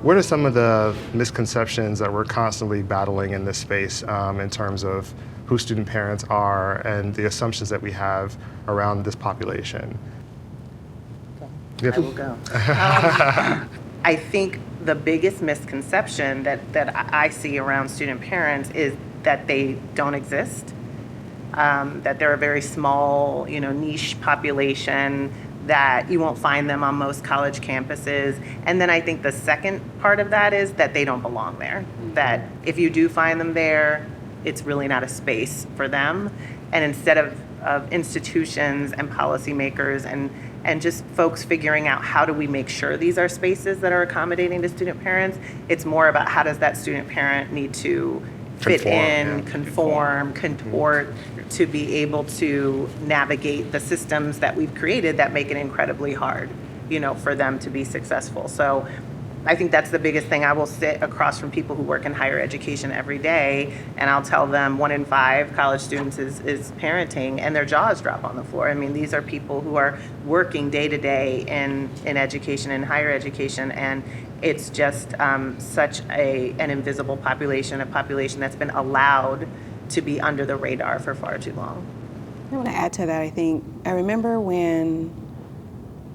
what are some of the misconceptions that we're constantly battling in this space in terms of who student parents are and the assumptions that we have around this population? I will go. I think the biggest misconception that I see around student parents is that they don't exist, that they're a very small, niche population, that you won't find them on most college campuses. And then I think the second part of that is that they don't belong there, that if you do find them there, it's really not a space for them. And instead of institutions and policymakers and just folks figuring out how do we make sure these are spaces that are accommodating to student parents, it's more about how does that student parent need to fit in, conform, contort, to be able to navigate the systems that we've created that make it incredibly hard, for them to be successful. So I think that's the biggest thing. I will sit across from people who work in higher education every day, and I'll tell them 1 in 5 college students is parenting, and their jaws drop on the floor. I mean, these are people who are working day to day in education, in higher education, and it's just such an invisible population, a population that's been allowed to be under the radar for far too long. I want to add to that. I remember when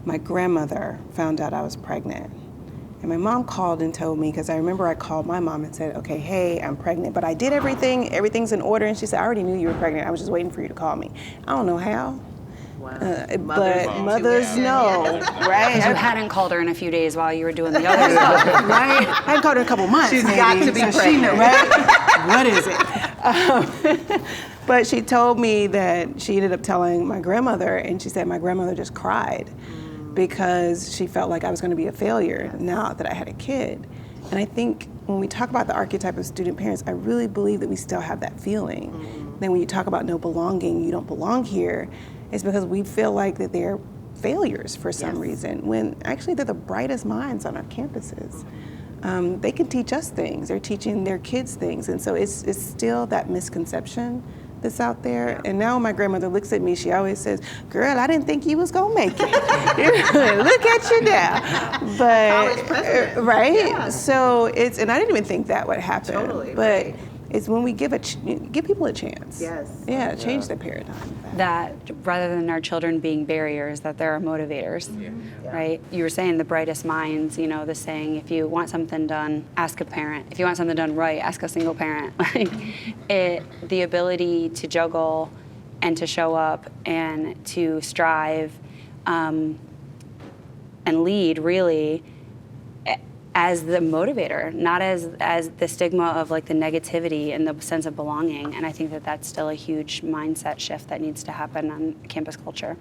my grandmother found out I was pregnant. And my mom called and told me, because I remember I called my mom and said, okay, hey, I'm pregnant, but I did everything's in order. And she said, I already knew you were pregnant. I was just waiting for you to call me. I don't know how. Wow. But mothers know, right? Because you hadn't called her in a few days while you were doing the other stuff. Right? I hadn't called her in a couple months. She's maybe, got to be so pregnant. she knew, right? What is it? But she told me that she ended up telling my grandmother, and she said my grandmother just cried because she felt like I was going to be a failure now that I had a kid. And I think when we talk about the archetype of student parents, I really believe that we still have that feeling. Then when you talk about no belonging, you don't belong here, it's because we feel like that they're failures for some reason, when actually they're the brightest minds on our campuses. They can teach us things, they're teaching their kids things, and so it's still that misconception that's out there. And now when my grandmother looks at me, she always says, girl, I didn't think you was gonna make it. Look at you now. But, right? Yeah. So and I didn't even think that would happen. Totally, but right. It's when we give people a chance. Yes. Yeah, change their paradigm. That rather than our children being barriers, that there are motivators, right? You were saying the brightest minds, the saying, if you want something done, ask a parent. If you want something done right, ask a single parent. The ability to juggle and to show up and to strive and lead, really, as the motivator, not as the stigma of like the negativity and the sense of belonging. And I think that that's still a huge mindset shift that needs to happen on campus culture.